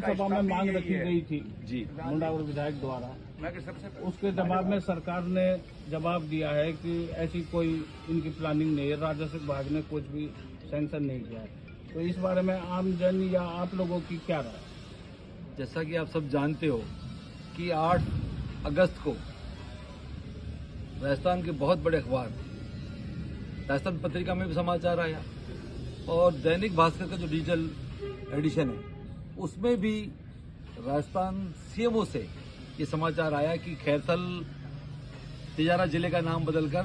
विधानसभा में मांग रखी गई थी जी मुंडावर विधायक द्वारा, उसके जवाब में सरकार ने जवाब दिया है कि ऐसी कोई इनकी प्लानिंग नहीं है, राजस्व विभाग ने कुछ भी सैंक्शन नहीं किया है। तो इस बारे में आम जन या आप लोगों की क्या राय? जैसा कि आप सब जानते हो कि 8 अगस्त को राजस्थान के बहुत बड़े अखबार राजस्थान पत्रिका में भी समाचार आया और दैनिक भास्कर का जो डिजिटल एडिशन है उसमें भी राजस्थान सीएमओ से ये समाचार आया कि खैरथल तिजारा जिले का नाम बदलकर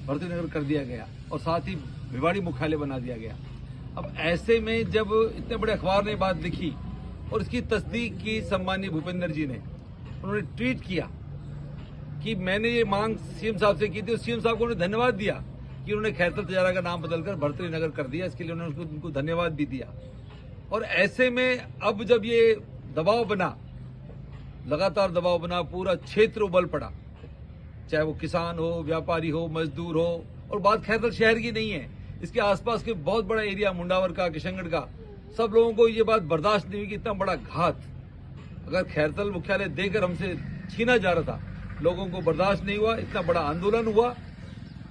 भर्ती नगर कर दिया गया और साथ ही भिवाड़ी मुख्यालय बना दिया गया। अब ऐसे में जब इतने बड़े अखबार ने बात लिखी और इसकी तस्दीक की सम्मानीय भूपेंद्र जी ने, उन्होंने ट्वीट किया कि मैंने ये मांग सीएम साहब से की थी और सीएम साहब को उन्होंने धन्यवाद दिया कि उन्होंने खैरथल तिजारा का नाम बदलकर भर्तरी नगर कर दिया। इसके लिए उन्होंने उनको धन्यवाद भी दिया। और ऐसे में अब जब ये दबाव बना, लगातार दबाव बना, पूरा क्षेत्र उबल पड़ा, चाहे वो किसान हो, व्यापारी हो, मजदूर हो, और बात खैरथल शहर की नहीं है, इसके आसपास के बहुत बड़ा एरिया मुंडावर का, किशनगढ़ का, सब लोगों को ये बात बर्दाश्त नहीं हुई कि इतना बड़ा घात अगर खैरथल मुख्यालय देकर हमसे छीना जा रहा था, लोगों को बर्दाश्त नहीं हुआ, इतना बड़ा आंदोलन हुआ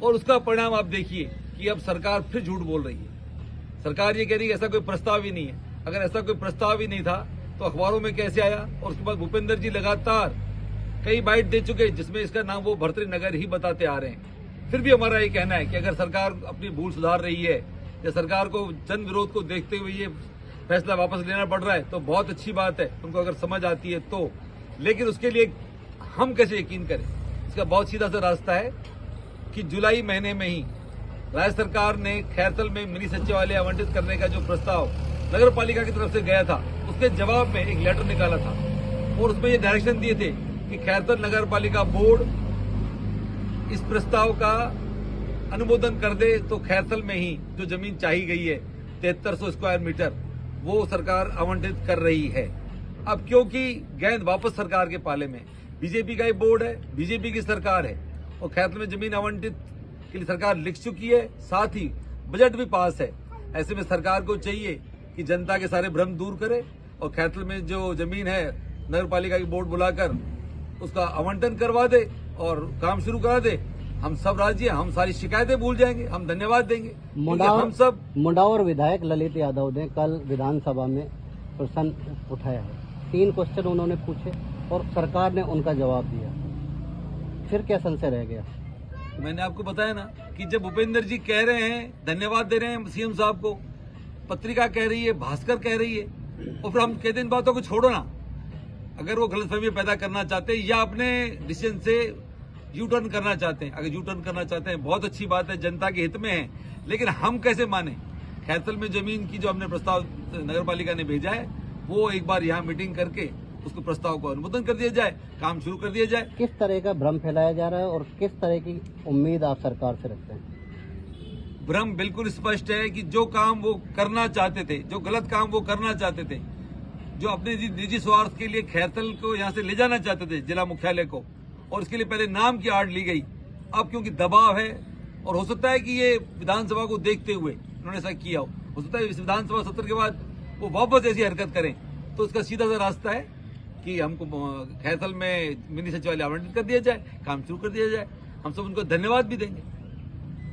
और उसका परिणाम आप देखिए कि अब सरकार फिर झूठ बोल रही है। सरकार ये कह रही है ऐसा कोई प्रस्ताव ही नहीं है। अगर ऐसा कोई प्रस्ताव ही नहीं था तो अखबारों में कैसे आया? और उसके बाद भूपेंद्र जी लगातार कई बाइट दे चुके जिसमें इसका नाम वो भर्तरी नगर ही बताते आ रहे हैं। फिर भी हमारा ये कहना है कि अगर सरकार अपनी भूल सुधार रही है या सरकार को जन विरोध को देखते हुए ये फैसला वापस लेना पड़ रहा है तो बहुत अच्छी बात है, उनको अगर समझ आती है तो। लेकिन उसके लिए हम कैसे यकीन करें? इसका बहुत सीधा सा रास्ता है कि जुलाई महीने में ही राज्य सरकार ने खैरथल में मिनी सचिवालय आवंटित करने का जो प्रस्ताव नगर पालिका की तरफ से गया था, उसके जवाब में एक लेटर निकाला था और उसमें ये डायरेक्शन दिए थे कि खैरथल नगर पालिका बोर्ड इस प्रस्ताव का अनुमोदन कर दे तो खैरथल में ही जो जमीन चाही गई है 7300 स्क्वायर मीटर, वो सरकार आवंटित कर रही है। अब क्योंकि गेंद वापस सरकार के पाले में, बीजेपी का ही बोर्ड है, बीजेपी की सरकार है और खैरथल में जमीन आवंटित के लिए सरकार लिख चुकी है, साथ ही बजट भी पास है। ऐसे में सरकार को चाहिए कि जनता के सारे भ्रम दूर करे और खैरथल में जो जमीन है नगर पालिका की बोर्ड बुलाकर उसका आवंटन करवा दे और काम शुरू करा दे। हम सब राजी हैं, हम सारी शिकायतें भूल जाएंगे, हम धन्यवाद देंगे। हम सब मुंडावर विधायक ललित यादव ने कल विधानसभा में प्रश्न उठाया है, 3 क्वेश्चन उन्होंने पूछे और सरकार ने उनका जवाब दिया, फिर क्या संशय रह गया? मैंने आपको बताया ना कि जब भूपेंद्र जी कह रहे हैं, धन्यवाद दे रहे हैं सीएम साहब को, पत्रिका कह रही है, भास्कर कह रही है, और फिर हम कहते इन बातों को छोड़ो ना। अगर वो गलतफहमी पैदा करना चाहते हैं या अपने डिसीजन से यू टर्न करना चाहते हैं, अगर यू टर्न करना चाहते हैं बहुत अच्छी बात है, जनता के हित में है, लेकिन हम कैसे माने? खैरथल में जमीन की जो हमने प्रस्ताव नगर पालिका ने भेजा है वो एक बार यहाँ मीटिंग करके उसको प्रस्ताव को अनुमोदन कर दिया जाए, काम शुरू कर दिया जाए। किस तरह का भ्रम फैलाया जा रहा है और किस तरह की उम्मीद आप सरकार से रखते हैं? भ्रम बिल्कुल स्पष्ट है कि जो काम वो करना चाहते थे, जो गलत काम वो करना चाहते थे, जो अपने निजी स्वार्थ के लिए खैरथल को यहाँ से ले जाना चाहते थे जिला मुख्यालय को, और इसके लिए पहले नाम की आड़ ली गई। अब क्योंकि दबाव है और हो सकता है कि ये विधानसभा को देखते हुए उन्होंने ऐसा किया हो सकता है इस विधानसभा सत्र के बाद वो वापस ऐसी हरकत करें, तो इसका सीधा सा रास्ता है कि हमको खैरथल में मिनी सचिवालय आवंटित कर दिया जाए, काम शुरू कर दिया जाए। हम सब उनको धन्यवाद भी देंगे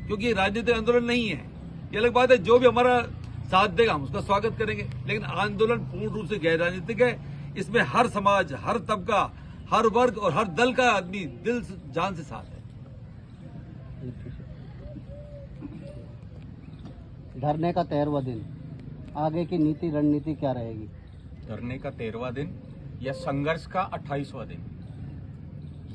क्योंकि ये राजनीतिक आंदोलन नहीं है। ये अलग बात है, जो भी हमारा साथ देगा हम उसका स्वागत करेंगे, लेकिन आंदोलन पूर्ण रूप से गैर राजनीतिक है। इसमें हर समाज, हर तबका, हर वर्ग और हर दल का आदमी दिल जान से साथ है। धरने का 13वां दिन, आगे की नीति रणनीति क्या रहेगी? धरने का 13वां दिन या संघर्ष का 28वां दिन,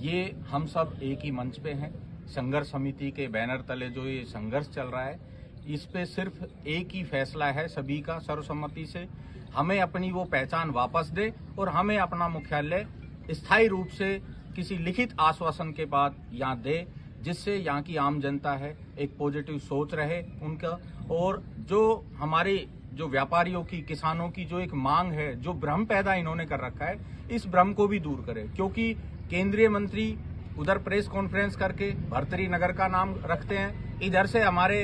ये हम सब एक ही मंच पे हैं। संघर्ष समिति के बैनर तले जो ये संघर्ष चल रहा है, इस पे सिर्फ एक ही फैसला है सभी का सर्वसम्मति से, हमें अपनी वो पहचान वापस दे और हमें अपना मुख्यालय स्थायी रूप से किसी लिखित आश्वासन के बाद यहाँ दे, जिससे यहाँ की आम जनता है एक पॉजिटिव सोच रहे उनका, और जो हमारे जो व्यापारियों की, किसानों की जो एक मांग है, जो भ्रम पैदा इन्होंने कर रखा है, इस भ्रम को भी दूर करे। क्योंकि केंद्रीय मंत्री उधर प्रेस कॉन्फ्रेंस करके भर्तरी नगर का नाम रखते हैं, इधर से हमारे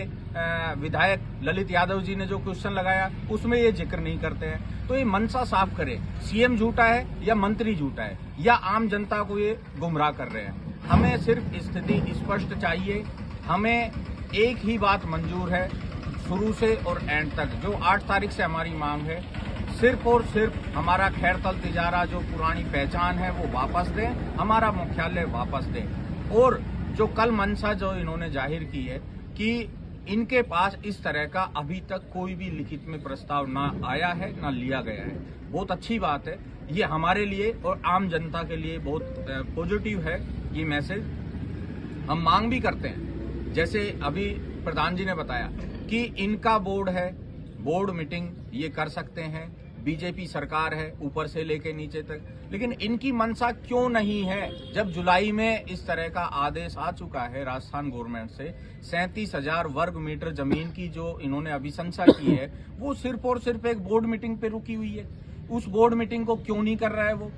विधायक ललित यादव जी ने जो क्वेश्चन लगाया उसमें ये जिक्र नहीं करते हैं। तो ये मनसा साफ करे, सीएम झूठा है या मंत्री झूठा है या आम जनता को ये गुमराह कर रहे हैं। हमें सिर्फ स्थिति स्पष्ट चाहिए। हमें एक ही बात मंजूर है शुरू से और एंड तक, जो 8 तारीख से हमारी मांग है, सिर्फ और सिर्फ हमारा खैरतल तिजारा जो पुरानी पहचान है वो वापस दें, हमारा मुख्यालय वापस दें। और जो कल मनसा जो इन्होंने जाहिर की है कि इनके पास इस तरह का अभी तक कोई भी लिखित में प्रस्ताव ना आया है ना लिया गया है, बहुत अच्छी बात है। ये हमारे लिए और आम जनता के लिए बहुत पॉजिटिव है ये मैसेज। हम मांग भी करते हैं, जैसे अभी प्रधान जी ने बताया कि इनका बोर्ड है, बोर्ड मीटिंग ये कर सकते हैं, बीजेपी सरकार है ऊपर से लेके नीचे तक, लेकिन इनकी मंशा क्यों नहीं है? जब जुलाई में इस तरह का आदेश आ चुका है राजस्थान गवर्नमेंट से, 37,000 वर्ग मीटर जमीन की जो इन्होंने अभिशंसा की है वो सिर्फ और सिर्फ एक बोर्ड मीटिंग पे रुकी हुई है। उस बोर्ड मीटिंग को क्यों नहीं कर रहा है वो?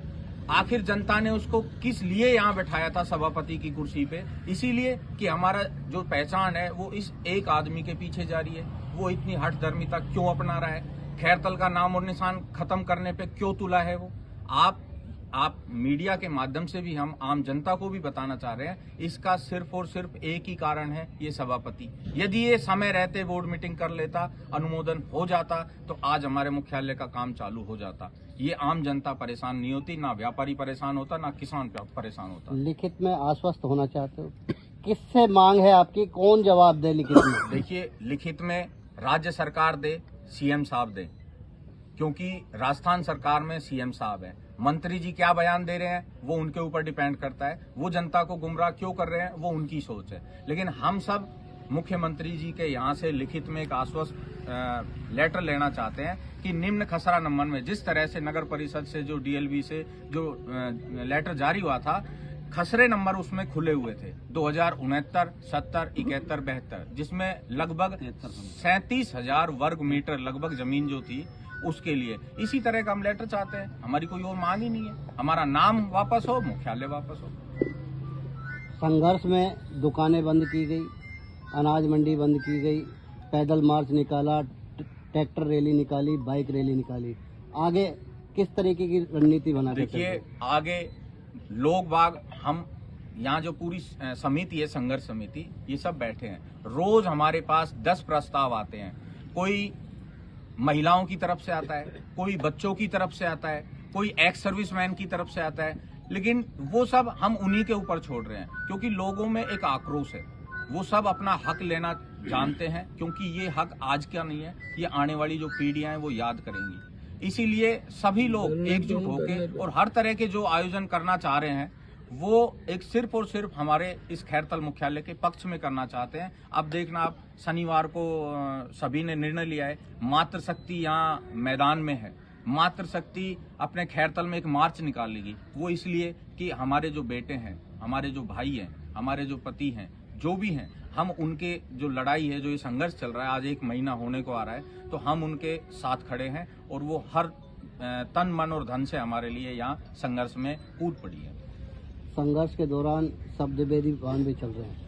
आखिर जनता ने उसको किस लिए यहाँ बैठाया था सभापति की कुर्सी पे? इसीलिए कि हमारा जो पहचान है वो इस एक आदमी के पीछे जा रही है। वो इतनी हठधर्मिता क्यों अपना रहा है? खैरतल का नाम और निशान खत्म करने पे क्यों तुला है वो? आप मीडिया के माध्यम से भी हम आम जनता को भी बताना चाह रहे हैं, इसका सिर्फ और सिर्फ एक ही कारण है, ये सभापति। यदि ये समय रहते बोर्ड मीटिंग कर लेता, अनुमोदन हो जाता, तो आज हमारे मुख्यालय का काम चालू हो जाता। ये आम जनता परेशान नहीं होती, ना व्यापारी परेशान होता, ना किसान परेशान होता। लिखित में आश्वस्त होना चाहते हो? किससे मांग है आपकी? कौन जवाब दे लिखित में? देखिए, लिखित में राज्य सरकार दे, सीएम साहब दे, क्योंकि राजस्थान सरकार में सीएम साहब है। मंत्री जी क्या बयान दे रहे हैं वो उनके ऊपर डिपेंड करता है, वो जनता को गुमराह क्यों कर रहे हैं वो उनकी सोच है। लेकिन हम सब मुख्यमंत्री जी के यहाँ से लिखित में एक आश्वस्त लेटर लेना चाहते हैं कि निम्न खसरा नंबर में जिस तरह से नगर परिषद से जो डीएलबी से जो लेटर जारी हुआ था, खसरे नंबर उसमें खुले हुए थे 2069, 70, 71, 72, जिसमें लगभग 37,000 वर्ग मीटर लगभग जमीन जो थी उसके लिए। इसी तरह का हम लेटर चाहते हैं, हमारी कोई और मांग ही नहीं है। हमारा नाम वापस हो, मुख्यालय वापस हो। संघर्ष में दुकानें बंद की गई, अनाज मंडी बंद की गई, पैदल मार्च निकाला, ट्रैक्टर रैली निकाली, बाइक रैली निकाली। आगे किस तरीके की रणनीति बना? देखिए, आगे लोग बाग, हम यहाँ जो पूरी समिति है, संघर्ष समिति, ये सब बैठे हैं। रोज हमारे पास 10 प्रस्ताव आते हैं। कोई महिलाओं की तरफ से आता है, कोई बच्चों की तरफ से आता है, कोई एक्स सर्विसमैन की तरफ से आता है, लेकिन वो सब हम उन्हीं के ऊपर छोड़ रहे हैं, क्योंकि लोगों में एक आक्रोश है। वो सब अपना हक लेना जानते हैं, क्योंकि ये हक आज का नहीं है, ये आने वाली जो पीढ़ियां हैं वो याद करेंगी। इसीलिए सभी लोग एकजुट होकर और हर तरह के जो आयोजन करना चाह रहे हैं वो एक सिर्फ और सिर्फ हमारे इस खैरतल मुख्यालय के पक्ष में करना चाहते हैं। अब देखना, आप शनिवार को सभी ने निर्णय लिया है, मातृशक्ति यहाँ मैदान में है। मातृशक्ति अपने खैरतल में एक मार्च निकालेगी। वो इसलिए कि हमारे जो बेटे हैं, हमारे जो भाई हैं, हमारे जो पति हैं, जो भी हैं, हम उनके जो लड़ाई है, जो ये संघर्ष चल रहा है, आज 1 महीना होने को आ रहा है, तो हम उनके साथ खड़े हैं और वो हर तन मन और धन से हमारे लिए यहाँ संघर्ष में कूद पड़ी है। संघर्ष के दौरान शब्द वेदी वाहन भी चल रहे हैं।